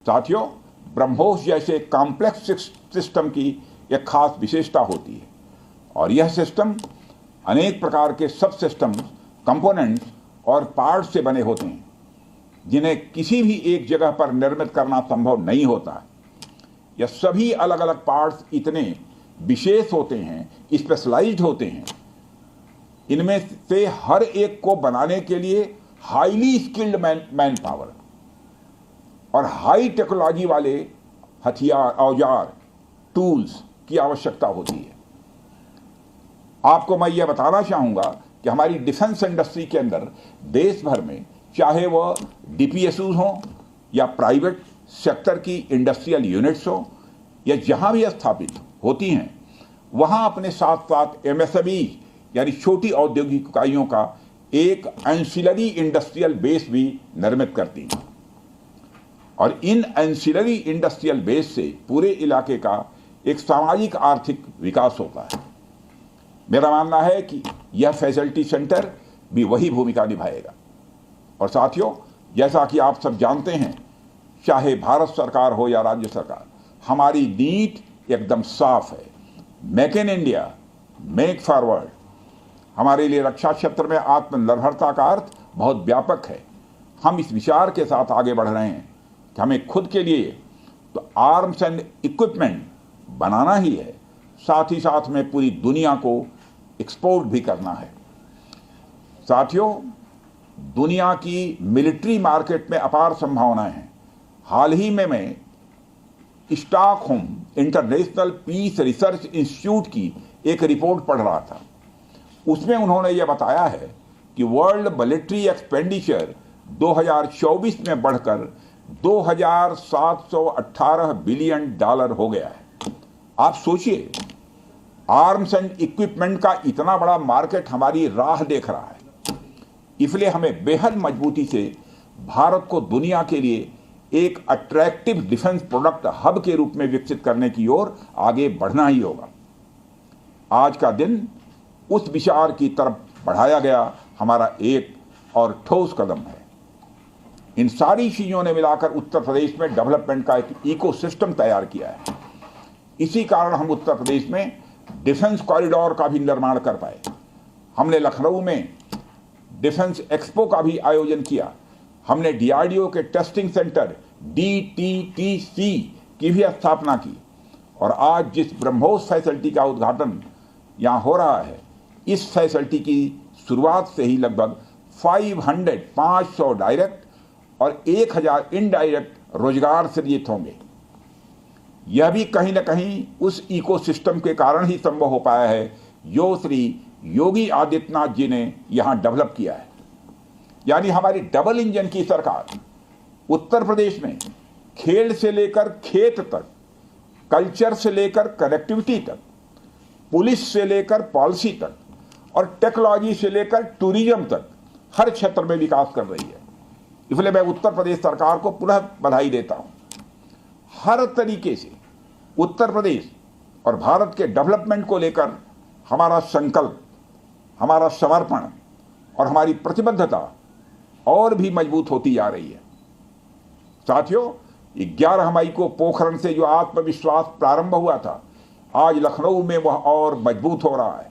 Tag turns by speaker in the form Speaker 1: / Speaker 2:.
Speaker 1: साथियों, ब्रह्मोस जैसे complex system की एक खास विशेषता होती है और यह सिस्टम अनेक प्रकार के सब सिस्टम, कंपोनेंट्स और पार्ट्स से बने होते हैं जिन्हें किसी भी एक जगह पर निर्मित करना संभव नहीं होता। यह सभी अलग अलग पार्ट्स इतने विशेष होते हैं, स्पेशलाइज्ड होते हैं, इनमें से हर एक को बनाने के लिए हाईली स्किल्ड मैन पावर और हाई टेक्नोलॉजी वाले हथियार, औजार, टूल्स की आवश्यकता होती है। आपको मैं यह बताना चाहूँगा कि हमारी डिफेंस इंडस्ट्री के अंदर देश भर में, चाहे वह डीपीएसयूज हों या प्राइवेट सेक्टर की इंडस्ट्रियल यूनिट्स हो या जहाँ भी स्थापित होती हैं, वहाँ अपने साथ साथ एमएसएमई यानी छोटी औद्योगिक इकाइयों का एक एंसिलरी इंडस्ट्रियल बेस भी निर्मित करती हैं और इन एंसिलरी इंडस्ट्रियल बेस से पूरे इलाके का एक सामाजिक आर्थिक विकास होता है। मेरा मानना है कि यह फैसिलिटी सेंटर भी वही भूमिका निभाएगा। और साथियों, जैसा कि आप सब जानते हैं, चाहे भारत सरकार हो या राज्य सरकार, हमारी नीति एकदम साफ है। Make in India, make forward. हमारे लिए रक्षा क्षेत्र में आत्मनिर्भरता का अर्थ बहुत व्यापक है। हम इस विचार के साथ आगे बढ़ रहे हैं कि हमें खुद के लिए तो आर्म्स एंड इक्विपमेंट बनाना ही है, साथ ही साथ में पूरी दुनिया को एक्सपोर्ट भी करना है। साथियों, दुनिया की मिलिट्री मार्केट में अपार संभावनाएं हैं। हाल ही में मैं Stockholm International Peace Research Institute की एक रिपोर्ट पढ़ रहा था। उसमें उन्होंने यह बताया है कि वर्ल्ड मिलिट्री एक्सपेंडिचर 2024 में बढ़कर $2,718 बिलियन हो गया है। आप सोचिए, आर्म्स एंड इक्विपमेंट का इतना बड़ा मार्केट हमारी राह देख रहा है। इसलिए हमें बेहद मजबूती से भारत को दुनिया के लिए एक अट्रैक्टिव डिफेंस प्रोडक्ट हब के रूप में विकसित करने की ओर आगे बढ़ना ही होगा। आज का दिन उस विचार की तरफ बढ़ाया गया हमारा एक और ठोस कदम है। इन सारी चीज़ों ने मिलाकर उत्तर प्रदेश में डेवलपमेंट का एक इकोसिस्टम तैयार किया है। इसी कारण हम उत्तर प्रदेश में डिफेंस कॉरिडोर का भी निर्माण कर पाए। हमने लखनऊ में डिफेंस एक्सपो का भी आयोजन किया। हमने डीआरडीओ के टेस्टिंग सेंटर DTTC की भी स्थापना की और आज जिस ब्रह्मोस फैसिलिटी का उद्घाटन यहाँ हो रहा है, इस फैसिलिटी की शुरुआत से ही लगभग 500 डायरेक्ट और 1000 इनडायरेक्ट रोजगार सृजित होंगे। यह भी कहीं न कहीं उस इकोसिस्टम के कारण ही संभव हो पाया है जो श्री योगी आदित्यनाथ जी ने यहाँ डेवलप किया है। यानी हमारी डबल इंजन की सरकार उत्तर प्रदेश में खेल से लेकर खेत तक, कल्चर से लेकर कनेक्टिविटी तक, पुलिस से लेकर पॉलिसी तक और टेक्नोलॉजी से लेकर टूरिज्म तक हर क्षेत्र में विकास कर रही है। इसलिए मैं उत्तर प्रदेश सरकार को पुनः बधाई देता हूं। हर तरीके से उत्तर प्रदेश और भारत के डेवलपमेंट को लेकर हमारा संकल्प, हमारा समर्पण और हमारी प्रतिबद्धता और भी मजबूत होती जा रही है। साथियों, 11 मई को पोखरण से जो आत्मविश्वास प्रारंभ हुआ था, आज लखनऊ में वह और मजबूत हो रहा है।